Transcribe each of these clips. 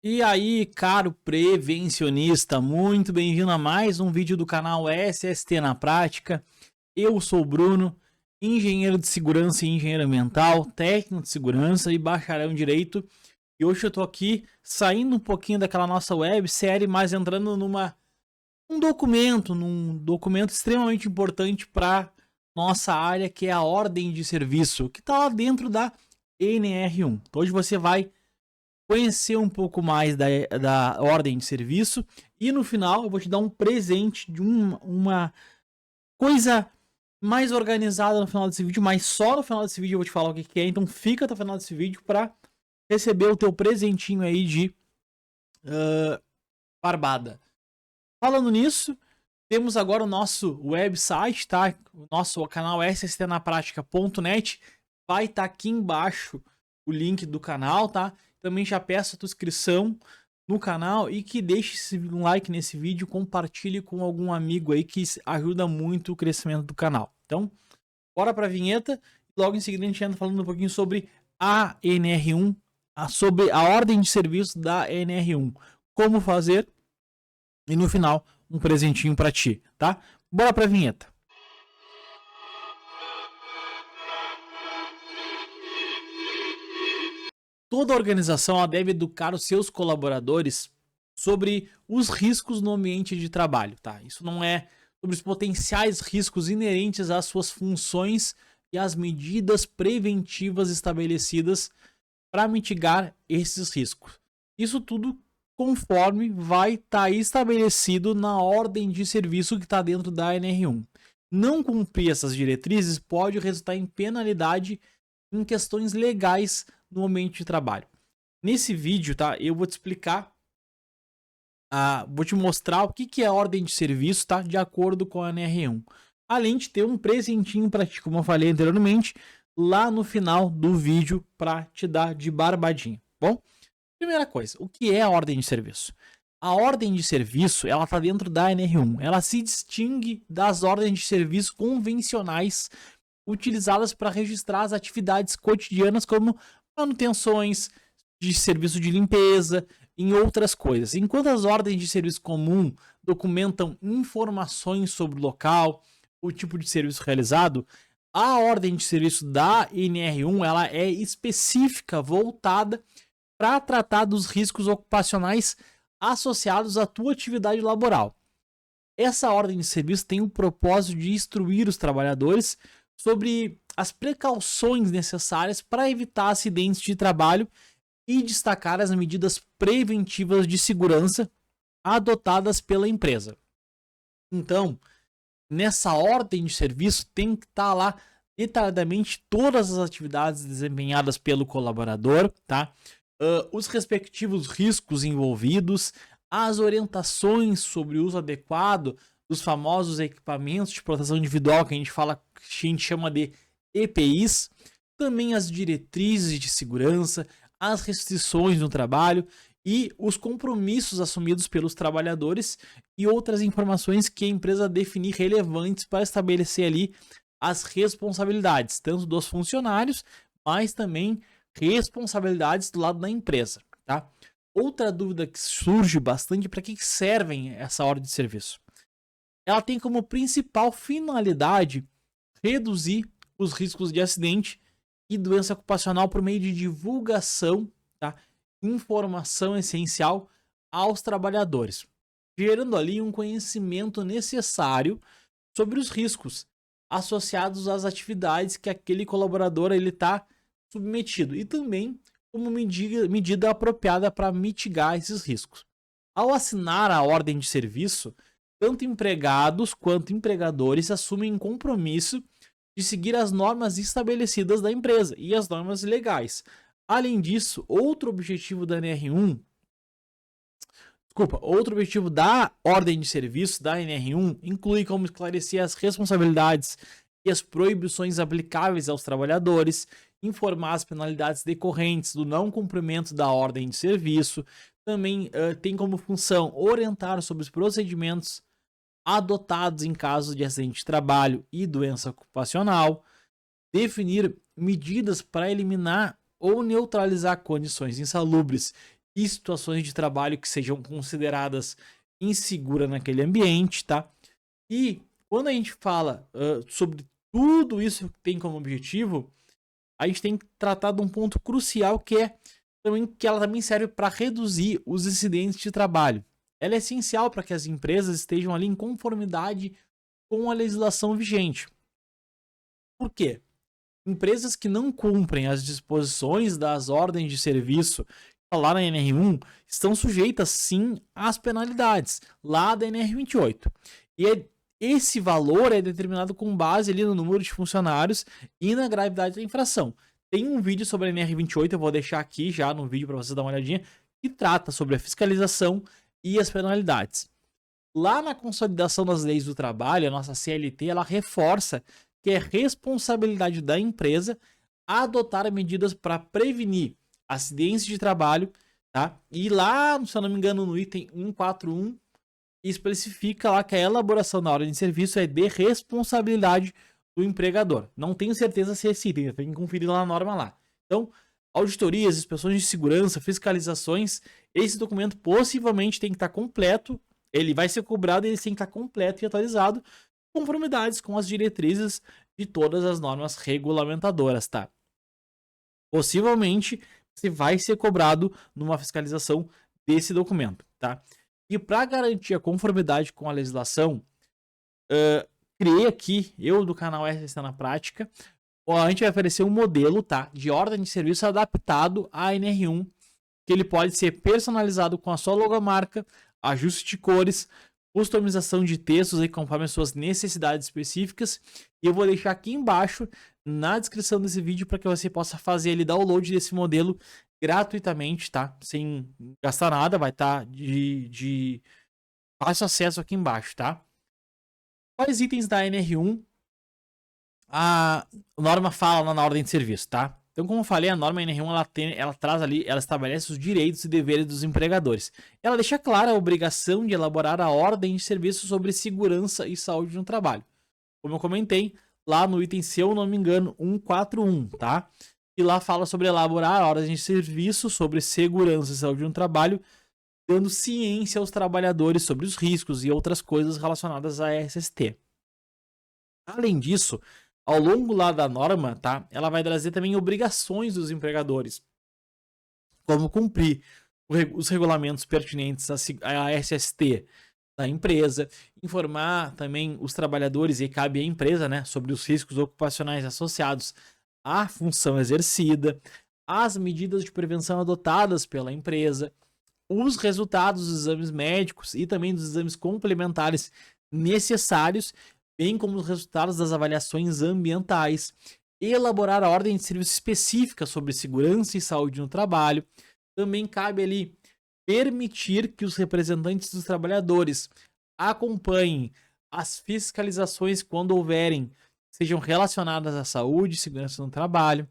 E aí, caro prevencionista, muito bem-vindo a mais um vídeo do canal SST na Prática. Eu sou o Bruno, engenheiro de segurança e engenheiro ambiental, técnico de segurança e bacharel em direito. E hoje eu tô aqui saindo um pouquinho daquela nossa websérie, mas entrando num documento extremamente importante para nossa área, que é a ordem de serviço, que está lá dentro da NR1. Então hoje você vai conhecer um pouco mais da ordem de serviço e no final eu vou te dar um presente de uma coisa mais organizada no final desse vídeo, mas só no final desse vídeo eu vou te falar o que é, então fica até o final desse vídeo para receber o teu presentinho aí de barbada. Falando nisso, temos agora o nosso website, tá? O nosso canal sstnapratica.net, vai estar aqui embaixo o link do canal, tá? Também já peço a tua inscrição no canal e que deixe um like nesse vídeo, compartilhe com algum amigo aí que ajuda muito o crescimento do canal. Então, bora para a vinheta. Logo em seguida a gente entra falando um pouquinho sobre a NR1, sobre a ordem de serviço da NR1, como fazer e no final um presentinho para ti, tá? Bora para a vinheta. Toda organização deve educar os seus colaboradores sobre os riscos no ambiente de trabalho, tá? Isso não é sobre os potenciais riscos inerentes às suas funções e às medidas preventivas estabelecidas para mitigar esses riscos. Isso tudo conforme vai estar estabelecido na ordem de serviço que está dentro da NR1. Não cumprir essas diretrizes pode resultar em penalidade em questões legais no ambiente de trabalho. Nesse vídeo, tá, eu vou te explicar, vou te mostrar o que é a ordem de serviço, tá, de acordo com a NR1. Além de ter um presentinho para ti, como eu falei anteriormente, lá no final do vídeo para te dar de barbadinha, bom? Primeira coisa, o que é a ordem de serviço? A ordem de serviço, ela está dentro da NR1. Ela se distingue das ordens de serviço convencionais utilizadas para registrar as atividades cotidianas como manutenções de serviço de limpeza, em outras coisas. Enquanto as ordens de serviço comum documentam informações sobre o local, o tipo de serviço realizado, a ordem de serviço da NR1 ela é específica, voltada para tratar dos riscos ocupacionais associados à tua atividade laboral. Essa ordem de serviço tem o propósito de instruir os trabalhadores sobre as precauções necessárias para evitar acidentes de trabalho e destacar as medidas preventivas de segurança adotadas pela empresa. Então, nessa ordem de serviço tem que estar lá detalhadamente todas as atividades desempenhadas pelo colaborador, tá? Os respectivos riscos envolvidos, as orientações sobre o uso adequado dos famosos equipamentos de proteção individual que a gente chama de EPIs, também as diretrizes de segurança, as restrições no trabalho e os compromissos assumidos pelos trabalhadores e outras informações que a empresa definir relevantes para estabelecer ali as responsabilidades, tanto dos funcionários, mas também responsabilidades do lado da empresa, tá? Outra dúvida que surge bastante, para que servem essa ordem de serviço? Ela tem como principal finalidade reduzir os riscos de acidente e doença ocupacional por meio de divulgação, tá? Informação essencial aos trabalhadores, gerando ali um conhecimento necessário sobre os riscos associados às atividades que aquele colaborador está submetido e também como medida apropriada para mitigar esses riscos. Ao assinar a ordem de serviço, tanto empregados quanto empregadores assumem compromisso de seguir as normas estabelecidas da empresa e as normas legais. Além disso, outro objetivo da ordem de serviço da NR1 inclui como esclarecer as responsabilidades e as proibições aplicáveis aos trabalhadores, informar as penalidades decorrentes do não cumprimento da ordem de serviço, também tem como função orientar sobre os procedimentos adotados em caso de acidente de trabalho e doença ocupacional, definir medidas para eliminar ou neutralizar condições insalubres e situações de trabalho que sejam consideradas inseguras naquele ambiente, tá? E quando a gente fala sobre tudo isso que tem como objetivo, a gente tem que tratar de um ponto crucial que é também que ela também serve para reduzir os incidentes de trabalho. Ela é essencial para que as empresas estejam ali em conformidade com a legislação vigente. Por quê? Empresas que não cumprem as disposições das ordens de serviço lá na NR1 estão sujeitas sim às penalidades lá da NR28. E esse valor é determinado com base ali no número de funcionários e na gravidade da infração. Tem um vídeo sobre a NR28, eu vou deixar aqui já no vídeo para você dar uma olhadinha, que trata sobre a fiscalização e as penalidades. Lá na consolidação das leis do trabalho, a nossa CLT, ela reforça que é responsabilidade da empresa adotar medidas para prevenir acidentes de trabalho, tá? E lá, se eu não me engano, no item 141, especifica lá que a elaboração da ordem de serviço é de responsabilidade do empregador. Não tenho certeza se é esse item, tem que conferir lá na norma lá. Então, auditorias, inspeções de segurança, fiscalizações, esse documento possivelmente tem que estar completo, ele vai ser cobrado e ele tem que estar completo e atualizado, conformidades com as diretrizes de todas as normas regulamentadoras, tá? Possivelmente, você vai ser cobrado numa fiscalização desse documento, tá? E para garantir a conformidade com a legislação, criei aqui, eu do canal SST na Prática, a gente vai oferecer um modelo, tá, de ordem de serviço adaptado à NR1, que ele pode ser personalizado com a sua logomarca, ajuste de cores, customização de textos aí conforme as suas necessidades específicas. E eu vou deixar aqui embaixo na descrição desse vídeo para que você possa fazer ele download desse modelo gratuitamente, tá? Sem gastar nada, vai estar de fácil acesso aqui embaixo, tá? Quais itens da NR1 a norma fala na ordem de serviço, tá? Então, como eu falei, a norma NR1 ela traz ali, ela estabelece os direitos e deveres dos empregadores. Ela deixa clara a obrigação de elaborar a ordem de serviço sobre segurança e saúde no trabalho. Como eu comentei, lá no item, se eu não me engano, 141, tá? E lá fala sobre elaborar a ordem de serviço sobre segurança e saúde no trabalho, dando ciência aos trabalhadores sobre os riscos e outras coisas relacionadas à SST. Além disso, ao longo lá da norma, tá? Ela vai trazer também obrigações dos empregadores, como cumprir os regulamentos pertinentes à SST da empresa, informar também os trabalhadores, e cabe à empresa, né, sobre os riscos ocupacionais associados à função exercida, as medidas de prevenção adotadas pela empresa, os resultados dos exames médicos e também dos exames complementares necessários, bem como os resultados das avaliações ambientais, elaborar a ordem de serviço específica sobre segurança e saúde no trabalho. Também cabe ali permitir que os representantes dos trabalhadores acompanhem as fiscalizações quando houverem, sejam relacionadas à saúde e segurança no trabalho.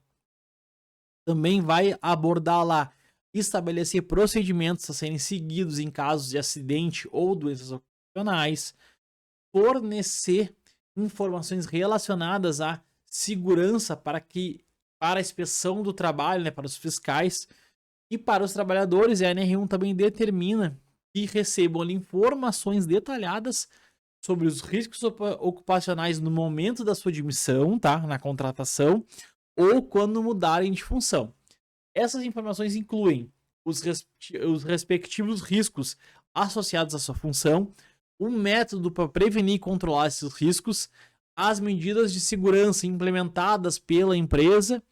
Também vai abordar lá, estabelecer procedimentos a serem seguidos em casos de acidente ou doenças ocupacionais, fornecer informações relacionadas à segurança para a inspeção do trabalho, né, para os fiscais e para os trabalhadores. E a NR1 também determina que recebam ali informações detalhadas sobre os riscos ocupacionais no momento da sua admissão, tá, na contratação, ou quando mudarem de função. Essas informações incluem os respectivos riscos associados à sua função, um método para prevenir e controlar esses riscos, as medidas de segurança implementadas pela empresa,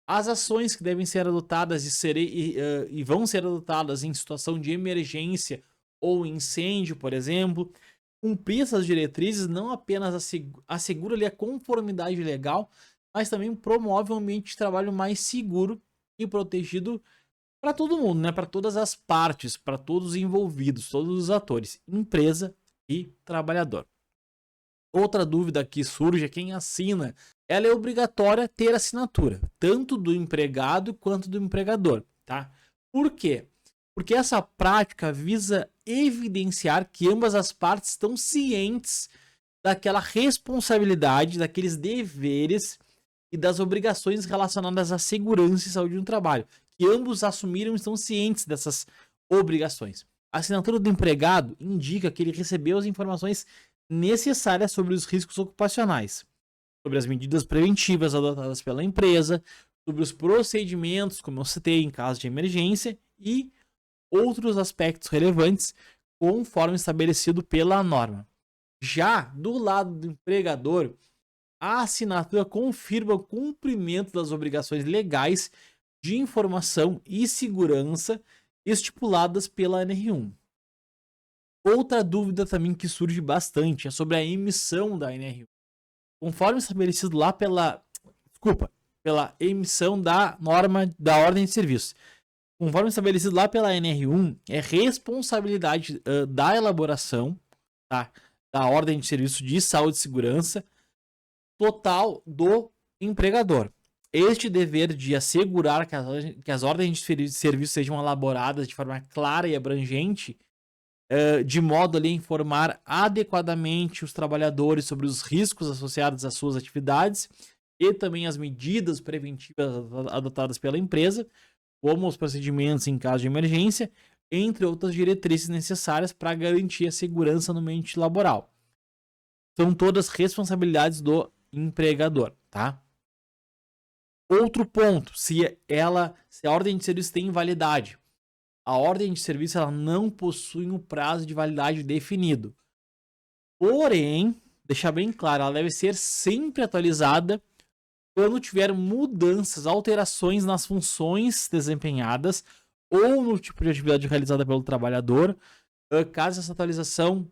as ações que devem ser adotadas e vão ser adotadas em situação de emergência ou incêndio, por exemplo. Cumprir essas diretrizes não apenas assegura ali a conformidade legal, mas também promove um ambiente de trabalho mais seguro e protegido para todo mundo, né? Para todas as partes, para todos os envolvidos, todos os atores, empresa e trabalhador. Outra dúvida que surge é quem assina. Ela é obrigatória ter assinatura, tanto do empregado quanto do empregador, tá? Por quê? Porque essa prática visa evidenciar que ambas as partes estão cientes daquela responsabilidade, daqueles deveres e das obrigações relacionadas à segurança e saúde no trabalho, que ambos assumiram e estão cientes dessas obrigações. A assinatura do empregado indica que ele recebeu as informações necessárias sobre os riscos ocupacionais, sobre as medidas preventivas adotadas pela empresa, sobre os procedimentos, como eu citei, em caso de emergência e outros aspectos relevantes conforme estabelecido pela norma. Já do lado do empregador, a assinatura confirma o cumprimento das obrigações legais de informação e segurança estipuladas pela NR1. Outra dúvida também que surge bastante é sobre a emissão da NR1. Conforme estabelecido lá pela emissão da norma da ordem de serviço. Conforme estabelecido lá pela NR1, é responsabilidade da elaboração, tá, da ordem de serviço de saúde e segurança total do empregador. Este dever de assegurar que as ordens de serviço sejam elaboradas de forma clara e abrangente, de modo a informar adequadamente os trabalhadores sobre os riscos associados às suas atividades e também as medidas preventivas adotadas pela empresa, como os procedimentos em caso de emergência, entre outras diretrizes necessárias para garantir a segurança no ambiente laboral. São todas responsabilidades do empregador, tá? Outro ponto, se a ordem de serviço tem invalidade. A ordem de serviço ela não possui um prazo de validade definido. Porém, deixar bem claro, ela deve ser sempre atualizada quando tiver mudanças, alterações nas funções desempenhadas ou no tipo de atividade realizada pelo trabalhador, caso essa atualização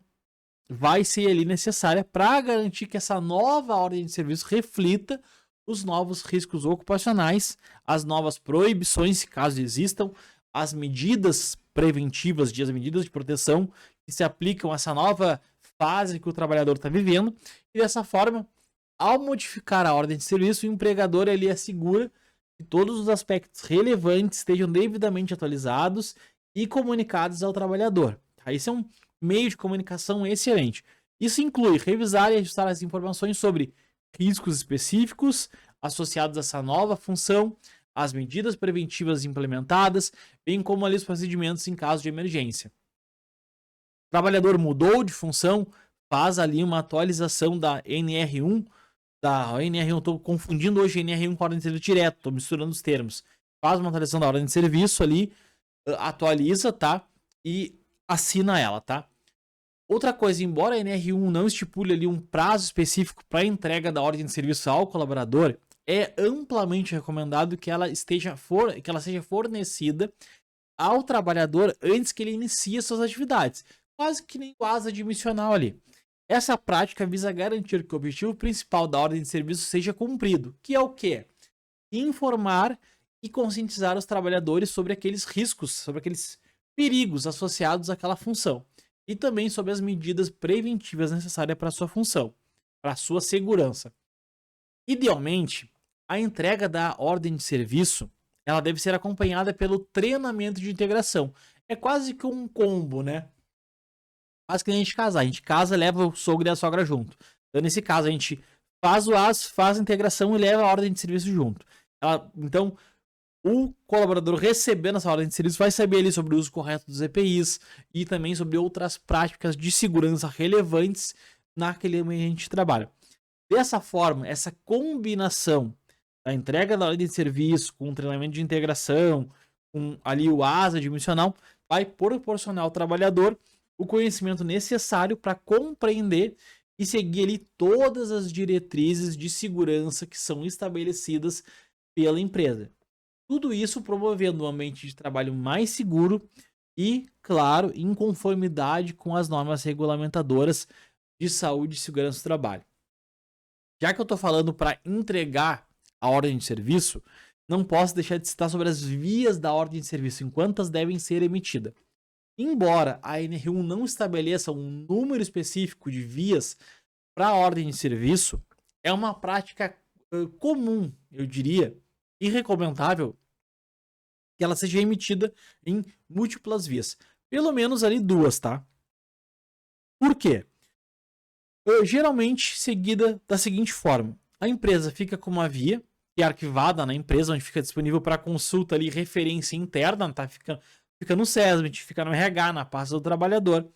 vai ser ali necessária para garantir que essa nova ordem de serviço reflita os novos riscos ocupacionais, as novas proibições, caso existam, as medidas preventivas, as medidas de proteção que se aplicam a essa nova fase que o trabalhador está vivendo. E dessa forma, ao modificar a ordem de serviço, o empregador ele assegura que todos os aspectos relevantes estejam devidamente atualizados e comunicados ao trabalhador. Esse é um meio de comunicação excelente. Isso inclui revisar e ajustar as informações sobre riscos específicos associados a essa nova função, as medidas preventivas implementadas, bem como ali os procedimentos em caso de emergência. O trabalhador mudou de função, faz ali uma atualização da NR1, estou confundindo hoje NR1 com a ordem de serviço direto, estou misturando os termos. Faz uma atualização da ordem de serviço ali, atualiza, tá? E assina ela, tá? Outra coisa, embora a NR1 não estipule ali um prazo específico para a entrega da ordem de serviço ao colaborador, é amplamente recomendado que ela seja fornecida ao trabalhador antes que ele inicie suas atividades, quase que nem o asa admissional ali. Essa prática visa garantir que o objetivo principal da ordem de serviço seja cumprido, que é o quê? Informar e conscientizar os trabalhadores sobre aqueles riscos, sobre aqueles perigos associados àquela função e também sobre as medidas preventivas necessárias para a sua função, para a sua segurança. Idealmente, a entrega da ordem de serviço ela deve ser acompanhada pelo treinamento de integração. É quase que um combo, né? Quase que a gente casa, leva o sogro e a sogra junto. Então, nesse caso, a gente faz o AS, faz a integração e leva a ordem de serviço junto. Então, o colaborador recebendo essa ordem de serviço vai saber ali sobre o uso correto dos EPIs e também sobre outras práticas de segurança relevantes naquele ambiente de trabalho. Dessa forma, essa combinação da entrega da ordem de serviço com o treinamento de integração, com ali o ASA admissional, vai proporcionar ao trabalhador o conhecimento necessário para compreender e seguir ali todas as diretrizes de segurança que são estabelecidas pela empresa. Tudo isso promovendo um ambiente de trabalho mais seguro e, claro, em conformidade com as normas regulamentadoras de saúde e segurança do trabalho. Já que eu estou falando para entregar a ordem de serviço, não posso deixar de citar sobre as vias da ordem de serviço, em quantas devem ser emitidas. Embora a NR1 não estabeleça um número específico de vias para a ordem de serviço, é uma prática comum, eu diria, e recomendável que ela seja emitida em múltiplas vias. Pelo menos ali 2, tá? Por quê? Geralmente seguida da seguinte forma. A empresa fica com uma via que é arquivada na empresa, onde fica disponível para consulta ali, referência interna, tá? Fica no SESMIT, fica no RH, na pasta do trabalhador.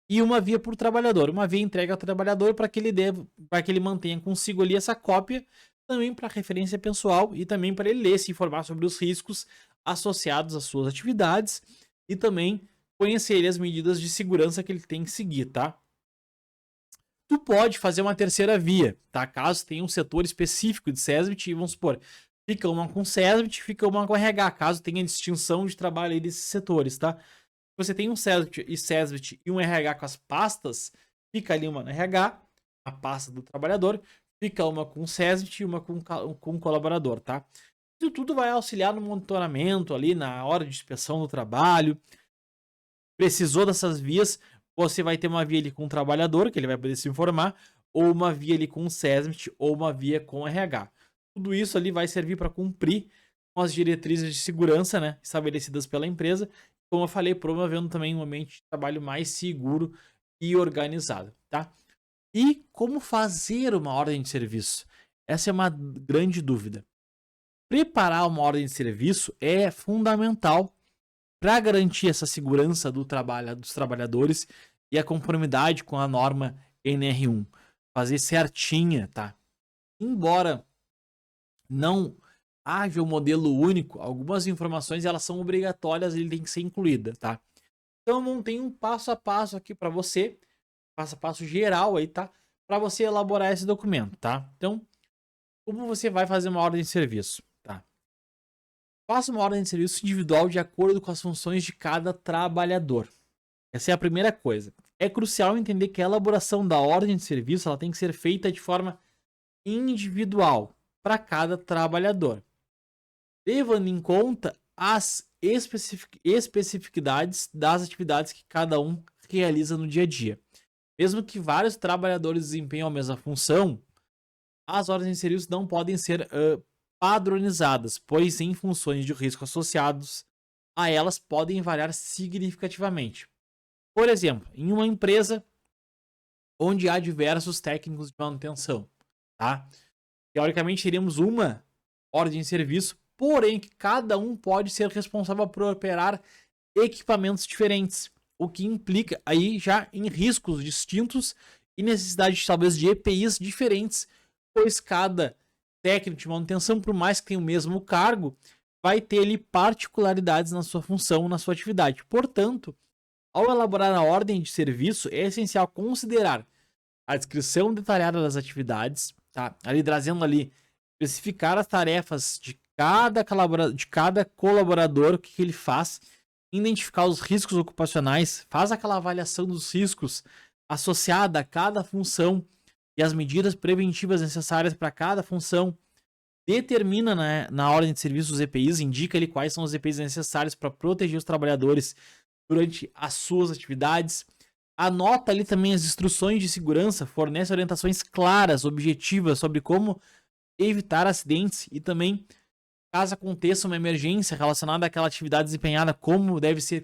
E uma via por trabalhador. Uma via entregue ao trabalhador para que ele mantenha consigo ali essa cópia, também para referência pessoal e também para ele ler, se informar sobre os riscos associados às suas atividades e também conhecer as medidas de segurança que ele tem que seguir, tá? Tu pode fazer uma terceira via, tá? Caso tenha um setor específico de SESMIT, vamos supor, fica uma com SESMIT, fica uma com RH, caso tenha distinção de trabalho aí desses setores, tá? Você tem um SESMIT e um RH com as pastas, fica ali uma no RH, a pasta do trabalhador, fica uma com SESMIT e uma com o colaborador, tá? Isso tudo vai auxiliar no monitoramento ali, na hora de inspeção do trabalho. Precisou dessas vias, você vai ter uma via ali com o trabalhador, que ele vai poder se informar, ou uma via ali com o SESMIT, ou uma via com o RH. Tudo isso ali vai servir para cumprir com as diretrizes de segurança, né, estabelecidas pela empresa, como eu falei, promovendo também um ambiente de trabalho mais seguro e organizado, tá? E como fazer uma ordem de serviço? Essa é uma grande dúvida. Preparar uma ordem de serviço é fundamental para garantir essa segurança dos trabalhadores e a conformidade com a norma NR1. Fazer certinha, tá? Embora não haja um modelo único, algumas informações elas são obrigatórias e ele tem que ser incluída, tá? Então eu montei um passo a passo aqui para você, passo a passo geral aí, tá? Para você elaborar esse documento, tá? Então, como você vai fazer uma ordem de serviço, tá? Faça uma ordem de serviço individual de acordo com as funções de cada trabalhador. Essa é a primeira coisa. É crucial entender que a elaboração da ordem de serviço ela tem que ser feita de forma individual para cada trabalhador, levando em conta as especificidades das atividades que cada um realiza no dia a dia. Mesmo que vários trabalhadores desempenhem a mesma função, as ordens de serviço não podem ser padronizadas, pois em funções de risco associados a elas podem variar significativamente. Por exemplo, em uma empresa onde há diversos técnicos de manutenção, tá? Teoricamente teríamos uma ordem de serviço, porém que cada um pode ser responsável por operar equipamentos diferentes, o que implica aí já em riscos distintos e necessidade talvez de EPIs diferentes, pois cada técnico de manutenção, por mais que tenha o mesmo cargo, vai ter ali particularidades na sua função, na sua atividade. Portanto, ao elaborar a ordem de serviço, é essencial considerar a descrição detalhada das atividades, tá? Ali trazendo ali, especificar as tarefas de cada colaborador, o que ele faz, identificar os riscos ocupacionais, faz aquela avaliação dos riscos associada a cada função e as medidas preventivas necessárias para cada função, determina, né, na ordem de serviço os EPIs, indica ali quais são os EPIs necessários para proteger os trabalhadores durante as suas atividades, anota ali também as instruções de segurança, fornece orientações claras, objetivas sobre como evitar acidentes e também, caso aconteça uma emergência relacionada àquela atividade desempenhada, como deve se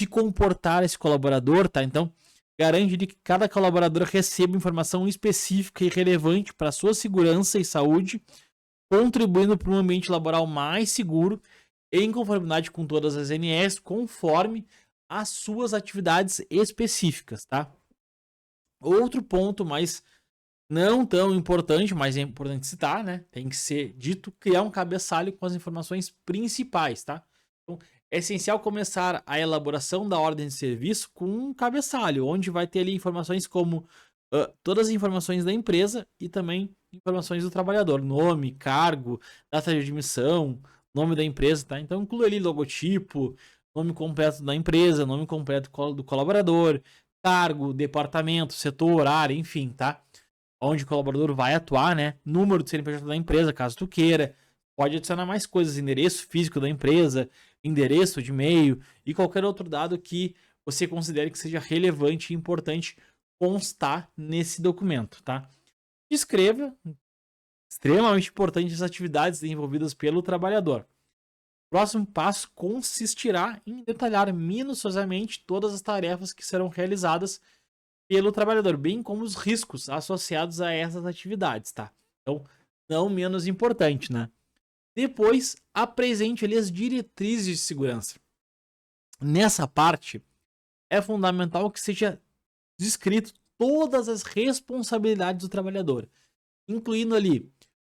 comportar esse colaborador, tá? Então, garante que cada colaborador receba informação específica e relevante para sua segurança e saúde, contribuindo para um ambiente laboral mais seguro, em conformidade com todas as ANS, conforme as suas atividades específicas, tá? Outro ponto, mas não tão importante, mas é importante citar, né? Tem que ser dito, criar um cabeçalho com as informações principais, tá? Então, é essencial começar a elaboração da ordem de serviço com um cabeçalho, onde vai ter ali informações como todas as informações da empresa e também informações do trabalhador, nome, cargo, data de admissão, nome da empresa, tá? Então inclui ali logotipo, nome completo da empresa, nome completo do colaborador, cargo, departamento, setor, área, enfim, tá? Onde o colaborador vai atuar, né? Número de CNPJ da empresa, caso tu queira. Pode adicionar mais coisas, endereço físico da empresa, endereço de e-mail e qualquer outro dado que você considere que seja relevante e importante constar nesse documento, tá? Escreva, extremamente importante, as atividades envolvidas pelo trabalhador. O próximo passo consistirá em detalhar minuciosamente todas as tarefas que serão realizadas pelo trabalhador, bem como os riscos associados a essas atividades, tá? Então, não menos importante, né? Depois, apresente ali as diretrizes de segurança. Nessa parte, é fundamental que seja descrito todas as responsabilidades do trabalhador, incluindo ali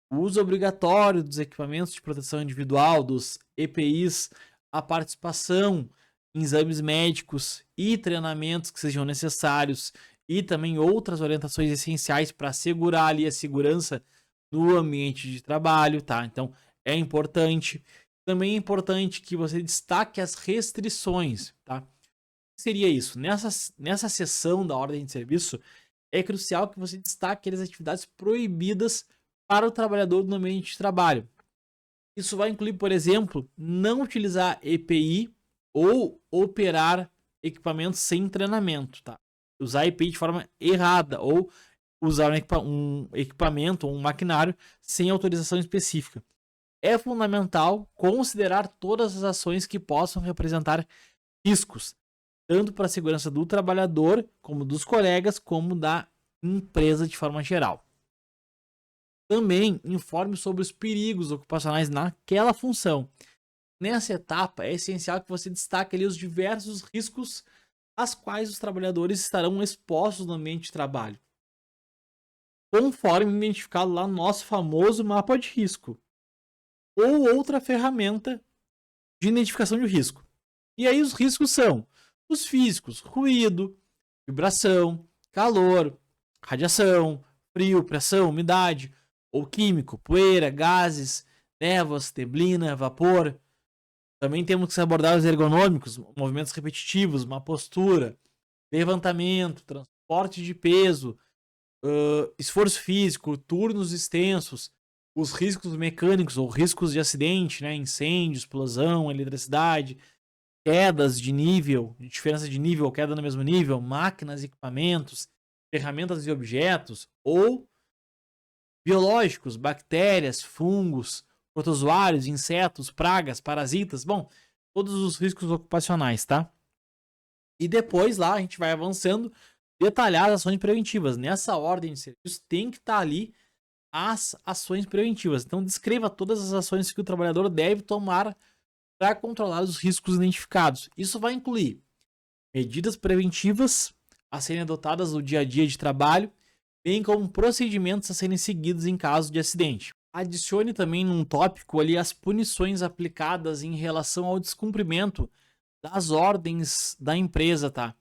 o uso obrigatório dos equipamentos de proteção individual, dos EPIs, a participação em exames médicos e treinamentos que sejam necessários e também outras orientações essenciais para assegurar ali a segurança no ambiente de trabalho, tá? Então, é importante. Também é importante que você destaque as restrições, tá? O que seria isso? Nessa seção da ordem de serviço, é crucial que você destaque as atividades proibidas para o trabalhador no ambiente de trabalho. Isso vai incluir, por exemplo, não utilizar EPI ou operar equipamentos sem treinamento, tá? Usar EPI de forma errada ou usar um equipamento ou um maquinário sem autorização específica. É fundamental considerar todas as ações que possam representar riscos, tanto para a segurança do trabalhador, como dos colegas, como da empresa de forma geral. Também informe sobre os perigos ocupacionais naquela função. Nessa etapa, é essencial que você destaque ali os diversos riscos às quais os trabalhadores estarão expostos no ambiente de trabalho, conforme identificado lá no nosso famoso mapa de risco, ou outra ferramenta de identificação de risco. E aí os riscos são os físicos: ruído, vibração, calor, radiação, frio, pressão, umidade, ou químico, poeira, gases, névoas, neblina, vapor. Também temos que abordar os ergonômicos, movimentos repetitivos, má postura, levantamento, transporte de peso, esforço físico, turnos extensos, os riscos mecânicos ou riscos de acidente, né? Incêndio, explosão, eletricidade, quedas de nível, diferença de nível ou queda no mesmo nível, máquinas, equipamentos, ferramentas e objetos, ou biológicos, bactérias, fungos, protozoários, insetos, pragas, parasitas, bom, todos os riscos ocupacionais, tá? E depois lá a gente vai avançando, detalhar as ações preventivas. Nessa ordem de serviço tem que estar ali as ações preventivas. Então descreva todas as ações que o trabalhador deve tomar para controlar os riscos identificados. Isso vai incluir medidas preventivas a serem adotadas no dia a dia de trabalho, bem como procedimentos a serem seguidos em caso de acidente. Adicione também num tópico ali as punições aplicadas em relação ao descumprimento das ordens da empresa, tá?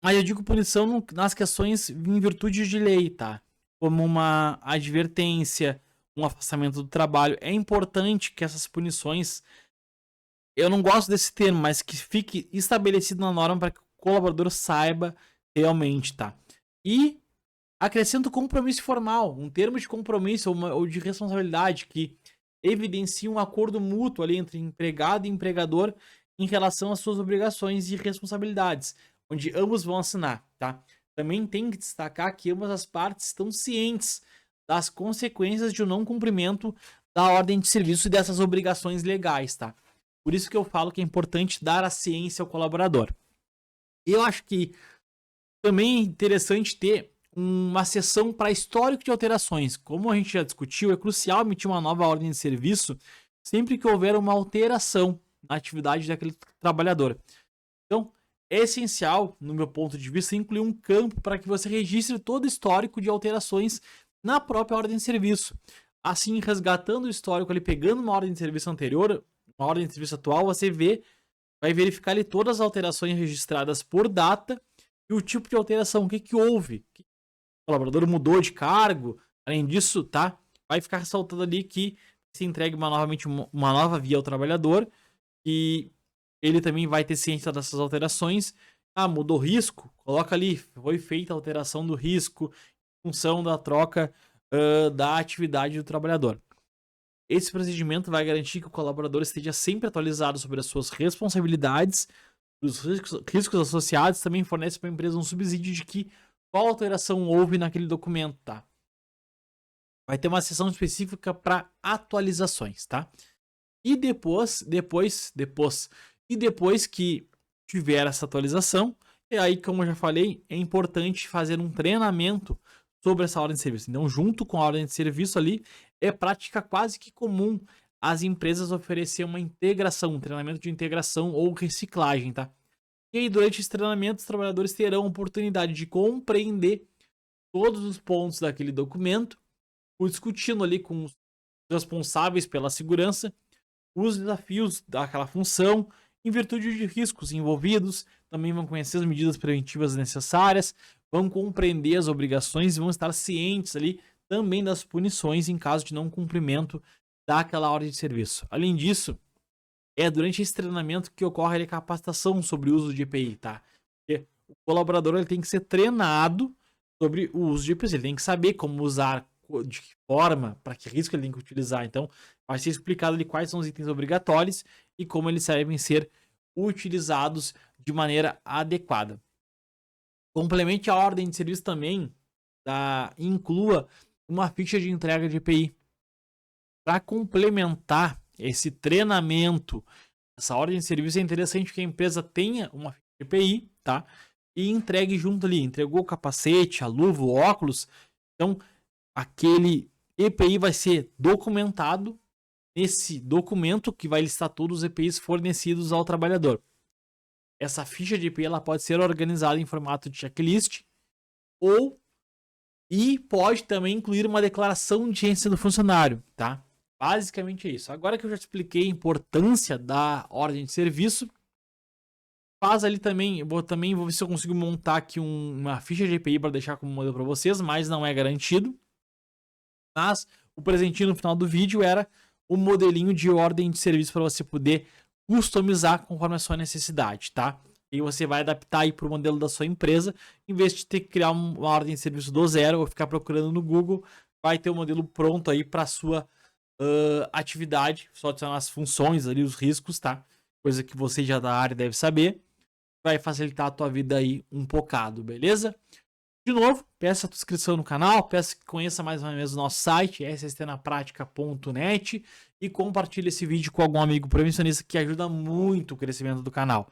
Mas eu digo punição nas questões em virtude de lei, tá? Como uma advertência, um afastamento do trabalho. É importante que essas punições, eu não gosto desse termo, mas que fique estabelecido na norma para que o colaborador saiba realmente, tá? E acrescenta o compromisso formal, um termo de compromisso ou de responsabilidade que evidencia um acordo mútuo ali entre empregado e empregador em relação às suas obrigações e responsabilidades, onde ambos vão assinar, tá? Também tem que destacar que ambas as partes estão cientes das consequências de um não cumprimento da ordem de serviço e dessas obrigações legais, tá? Por isso que eu falo que é importante dar a ciência ao colaborador. E eu acho que também é interessante ter uma seção para histórico de alterações. Como a gente já discutiu, é crucial emitir uma nova ordem de serviço sempre que houver uma alteração na atividade daquele trabalhador. Então, é essencial, no meu ponto de vista, incluir um campo para que você registre todo o histórico de alterações na própria ordem de serviço. Assim, resgatando o histórico ali, pegando uma ordem de serviço anterior, uma ordem de serviço atual, você vai verificar ali todas as alterações registradas por data e o tipo de alteração, o que houve, o colaborador mudou de cargo. Além disso, tá? Vai ficar ressaltando ali que se entregue uma nova via ao trabalhador e ele também vai ter ciência dessas alterações. Ah, mudou o risco? Coloca ali, foi feita a alteração do risco em função da troca da atividade do trabalhador. Esse procedimento vai garantir que o colaborador esteja sempre atualizado sobre as suas responsabilidades, os riscos associados. Também fornece para a empresa um subsídio de que qual alteração houve naquele documento, tá? Vai ter uma seção específica para atualizações, tá? E depois que tiver essa atualização, e aí, como eu já falei, é importante fazer um treinamento sobre essa ordem de serviço. Então, junto com a ordem de serviço ali, é prática quase que comum as empresas oferecer uma integração, um treinamento de integração ou reciclagem, tá? E aí, durante esse treinamento, os trabalhadores terão a oportunidade de compreender todos os pontos daquele documento, discutindo ali com os responsáveis pela segurança, os desafios daquela função, em virtude de riscos envolvidos, também vão conhecer as medidas preventivas necessárias, vão compreender as obrigações e vão estar cientes ali também das punições em caso de não cumprimento daquela ordem de serviço. Além disso, é durante esse treinamento que ocorre a capacitação sobre o uso de EPI, tá? Porque o colaborador ele tem que ser treinado sobre o uso de EPI, ele tem que saber como usar, de que forma, para que risco ele tem que utilizar. Então, vai ser explicado ali quais são os itens obrigatórios e como eles devem ser utilizados de maneira adequada. Complemente a ordem de serviço também, inclua uma ficha de entrega de EPI. Para complementar esse treinamento, essa ordem de serviço, é interessante que a empresa tenha uma ficha de EPI, tá? E entregue junto ali, entregou o capacete, a luva, o óculos. Então, aquele EPI vai ser documentado nesse documento que vai listar todos os EPIs fornecidos ao trabalhador. Essa ficha de EPI ela pode ser organizada em formato de checklist e pode também incluir uma declaração de ciência do funcionário, tá? Basicamente é isso. Agora que eu já expliquei a importância da ordem de serviço, faz ali também, eu vou ver se eu consigo montar aqui uma ficha de EPI para deixar como modelo para vocês, mas não é garantido. Mas o presentinho no final do vídeo era o modelinho de ordem de serviço para você poder customizar conforme a sua necessidade, tá? E você vai adaptar aí para o modelo da sua empresa, em vez de ter que criar uma ordem de serviço do zero ou ficar procurando no Google, vai ter o modelo pronto aí para sua atividade, só adicionar as funções ali, os riscos, tá? Coisa que você já da área deve saber, vai facilitar a tua vida aí um bocado, beleza? De novo, peça a tua inscrição no canal, peço que conheça mais uma vez o nosso site, sstnapratica.net, e compartilhe esse vídeo com algum amigo prevencionista que ajuda muito o crescimento do canal.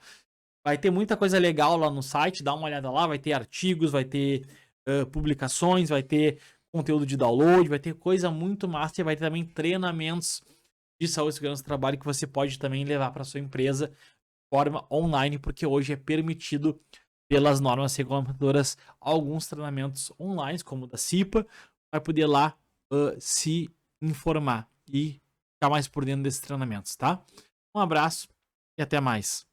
Vai ter muita coisa legal lá no site, dá uma olhada lá, vai ter artigos, vai ter publicações, vai ter conteúdo de download, vai ter coisa muito massa e vai ter também treinamentos de saúde e segurança do trabalho que você pode também levar para sua empresa de forma online, porque hoje é permitido pelas normas regulamentadoras alguns treinamentos online, como o da CIPA, vai poder lá se informar e ficar mais por dentro desses treinamentos, tá? Um abraço e até mais.